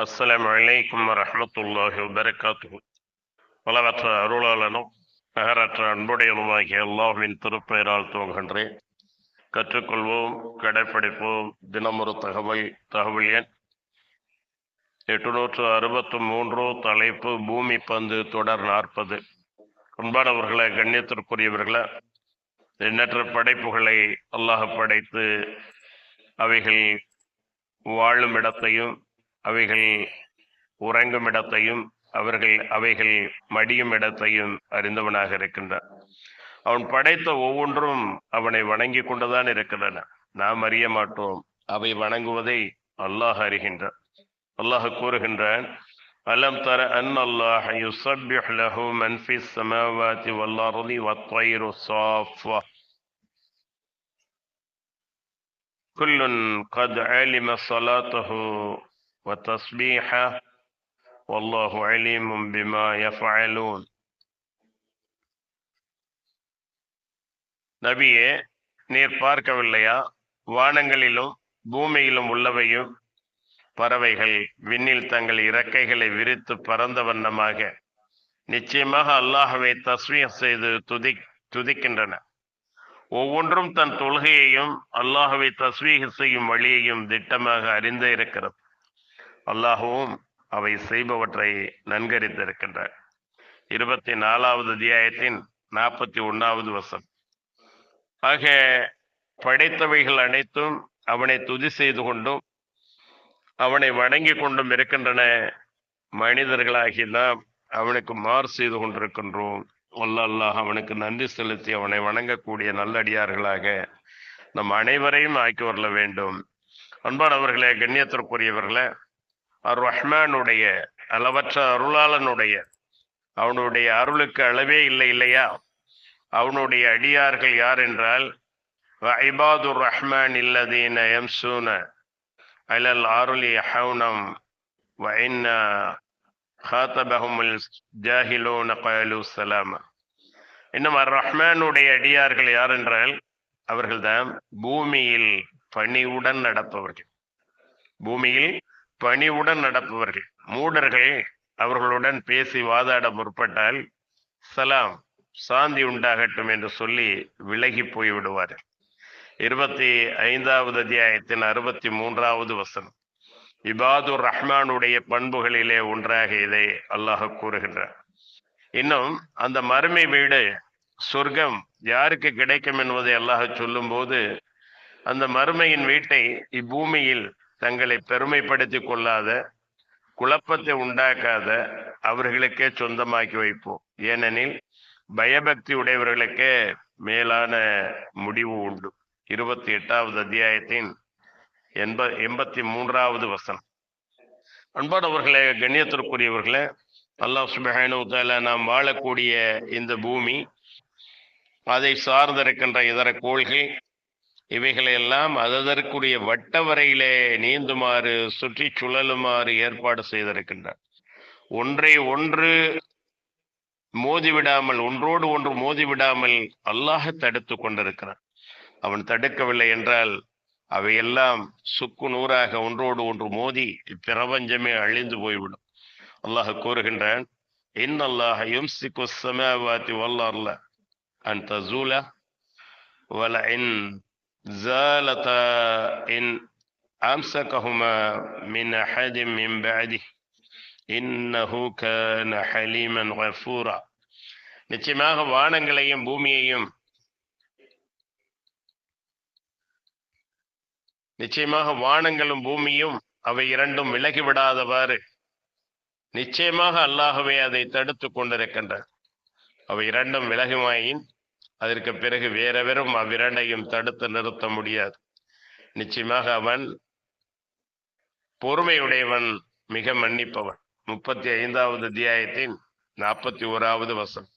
அஸ்ஸலாமு அலைக்கும் வரஹ்மத்துல்லாஹி வபரகாத்துஹு. பலவற்ற அருளாளனும் நகரற்ற அன்புடையனுமாகிய அல்லாஹ்வின் திருப்பெயரால் துவங்குகின்றேன். கற்றுக்கொள்வோம், கடைப்பிடிப்போம். தினமொரு தகவல் எண் 863. தலைப்பு பூமி பந்து, தொடர் 40. அன்பானவர்களே, கண்ணியத்திற்குரியவர்களே, எண்ணற்ற படைப்புகளை அல்லாஹ் படைத்து அவைகள் வாழும் இடத்தையும் அவைகள் உறங்கும் இடத்தையும் அவைகள் மடியும் இடத்தையும் அறிந்தவனாக இருக்கின்றான். அவன் படைத்த ஒவ்வொன்றும் அவனை வணங்கி கொண்டுதான் இருக்கின்றன. நாம் அறிய மாட்டோம். அவை வணங்குவதை அல்லாஹ் அறிகின்றான். அல்லாஹ் கூறுகின்றான், அலம் தர அன்னல்லாஹ யுஸப்பிஹு லஹு மன் ஃபிஸ் ஸமாவாதி வல் அர்தி வத்-தைரு ஸாஃஃபா குல்லுன் கத் அலிம ஸலாத்தஹு வ தஸ்பீஹஹு வல்லாஹு அலீமும் பிமா யஃபஅலூன். நபியே, நீர் பார்க்கவில்லையா? வானங்களிலும் பூமியிலும் உள்ளவையும் பறவைகள் விண்ணில் தங்கள் இறக்கைகளை விரித்து பறந்த வண்ணமாக நிச்சயமாக அல்லாஹ்வை தஸ்பீஹ் செய்து துதிக்கின்றன. ஒவ்வொன்றும் தன் தொழுகையையும் அல்லாஹ்வை தஸ்பீஹ் செய்யும் வழியையும் திட்டமாக அறிந்தே இருக்கிறது. அல்லாஹ்வும் அவை செய்பவற்றை நன்கறிந்திருக்கின்றார். 24வது அத்தியாயத்தின் 41வது வசனம். ஆக படைத்தவைகள் அனைத்தும் அவனை துதி செய்து கொண்டும் அவனை வணங்கி கொண்டும் இருக்கின்றன. மனிதர்களாகி நாம் அவனுக்கு மாறு செய்து கொண்டிருக்கின்றோம். அல்லாஹ் அவனுக்கு நன்றி செலுத்தி அவனை வணங்கக்கூடிய நல்லடியார்களாக நம் அனைவரையும் ஆக்கி வரல வேண்டும். அன்பானவர்களே, கண்ணியத்திற்குரியவர்களே, அர் ரஹ்மானுடைய அளவற்ற அருளாளனுடைய அவனுடைய அருளுக்கு அளவே இல்லை இல்லையா? அவனுடைய அடியார்கள் யார் என்றால், இபாதுர் ரஹ்மான் இல்லதீன யம்சூன அலல் அர்லி ஹௌனம் வ இன்னா ஹாதபஹுமுல் ஜாஹிலூன கலு ஸலாமா. இன்னும் அர் ரஹ்மானுடைய அடியார்கள் யார் என்றால், அவர்கள்தான் பூமியில் பணிவுடன் நடப்பவர்கள். பூமியில் பணிவுடன் நடப்பவர்கள். மூடர்கள் அவர்களுடன் பேசி வாதாட முற்பட்டால் சலாம், சாந்தி உண்டாகட்டும் என்று சொல்லி விலகி போய்விடுவார்கள். 25வது அத்தியாயத்தின் 63வது வசனம். இபாதுர் ரஹ்மானுடைய பண்புகளிலே ஒன்றாக இதை அல்லாஹ் கூறுகின்றார். இன்னும் அந்த மறுமை வீடு சொர்க்கம் யாருக்கு கிடைக்கும் என்பதை அல்லாஹ் சொல்லும் போது, அந்த மறுமையின் வீட்டை இப்பூமியில் தங்களை பெருமைப்படுத்திக் கொள்ளாத, குழப்பத்தை உண்டாக்காத அவர்களுக்கே சொந்தமாக்கி வைப்போம். ஏனெனில் பயபக்தி உடையவர்களுக்கே மேலான முடிவு உண்டு. 28வது அத்தியாயத்தின் 83வது வசனம். அன்பானவர்களே, கண்ணியத்திற்குரியவர்களே, அல்லாஹ் சுப்ஹானஹு வ தஆலா நாம் வாழக்கூடிய இந்த பூமி, அதை சார்ந்திருக்கின்ற இதர கோள்கள், இவைகளையெல்லாம் அதற்குரிய வட்ட வரையிலே நீந்துமாறு சுற்றி சுழலுமாறு ஏற்பாடு செய்திருக்கின்றார். ஒன்றை ஒன்று மோதிவிடாமல், ஒன்றோடு ஒன்று மோதிவிடாமல் அல்லாஹ் தடுத்து கொண்டிருக்கிறான். அவன் தடுக்கவில்லை என்றால் அவையெல்லாம் சுக்கு நூறாக ஒன்றோடு ஒன்று மோதி பிரபஞ்சமே அழிந்து போய்விடும். அல்லாஹ் கூறுகின்றான், இன்னல்லாஹ யும்சிகு ஸமாவாதி வல் அர்ல அன் தஸூலா வல இன் ஸாலதா இன் அம்ஸகஹுமா மின் அஹதின் மின் பஅதிஹி இன்னஹு கான ஹலீமன் கஃபூரா. நிச்சயமாக வானங்களையும் பூமியையும் வானங்களும் பூமியும் அவை இரண்டும் விலகிவிடாதவாறு நிச்சயமாக அல்லாஹ்வே அதை தடுத்து கொண்டிருக்கின்றார். அவை இரண்டும் விலகுமாயின் அதற்கு பிறகு வேறெவரும் அவ்விரண்டையும் தடுத்து நிறுத்த முடியாது. நிச்சயமாக அவன் பொறுமையுடையவன், மிக மன்னிப்பவன். 35வது அத்தியாயத்தின் 41வது வசனம்.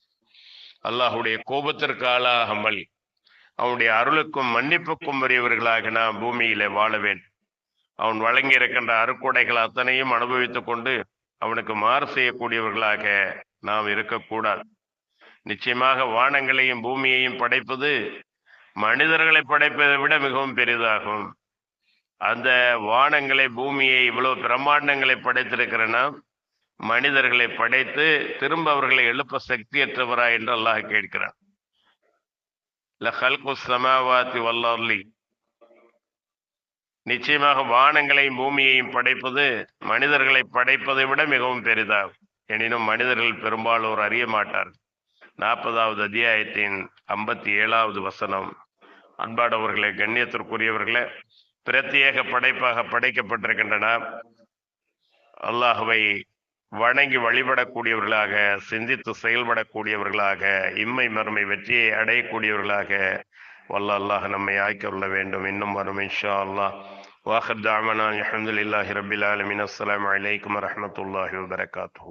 அல்லாஹுடைய கோபத்திற்கு ஆளாகாமல் அவனுடைய அருளுக்கும் மன்னிப்புக்கும் உரியவர்களாக நாம் பூமியிலே வாழ வேண்டும். அவன் வழங்கி இருக்கின்ற அருக்கொடைகள் அத்தனையும் அனுபவித்துக் கொண்டு அவனுக்கு மாறு செய்யக்கூடியவர்களாக நாம் இருக்கக்கூடாது. நிச்சயமாக வானங்களையும் பூமியையும் படைப்பது மனிதர்களை படைப்பதை விட மிகவும் பெரிதாகும். அந்த வானங்களை பூமியை இவ்வளவு பிரம்மாண்டங்களை படைத்திருக்கிறனா மனிதர்களை படைத்து திரும்ப அவர்களை எழுப்ப சக்தியற்றவரா என்று அல்லாஹ் கேட்கிறான். நிச்சயமாக வானங்களையும் பூமியையும் படைப்பது மனிதர்களை படைப்பதை விட மிகவும் பெரிதாகும். எனினும் மனிதர்கள் பெரும்பாலோர் அறிய மாட்டார்கள். 40வது அத்தியாயத்தின் 57வது வசனம். அன்பாடவர்களே, கண்ணியத்திற்குரியவர்களே, பிரத்யேக படைப்பாக படைக்கப்பட்டிருக்கின்றன. அல்லாஹுவை வணங்கி வழிபடக்கூடியவர்களாக, சிந்தித்து செயல்படக்கூடியவர்களாக, இம்மை மறுமை வெற்றியை அடையக்கூடியவர்களாக வல்ல அல்லாஹ் நம்மை ஆக்கியுள்ள வேண்டும். இன்னும் வரும் இன்ஷா அல்லாஹ். வாஹிர் தாவனா அல்ஹம்துலில்லாஹி ரப்பில் ஆலமீன். அஸ்ஸலாமு அலைக்கும் வரஹ்மத்துல்லாஹி வபரகாத்துஹு.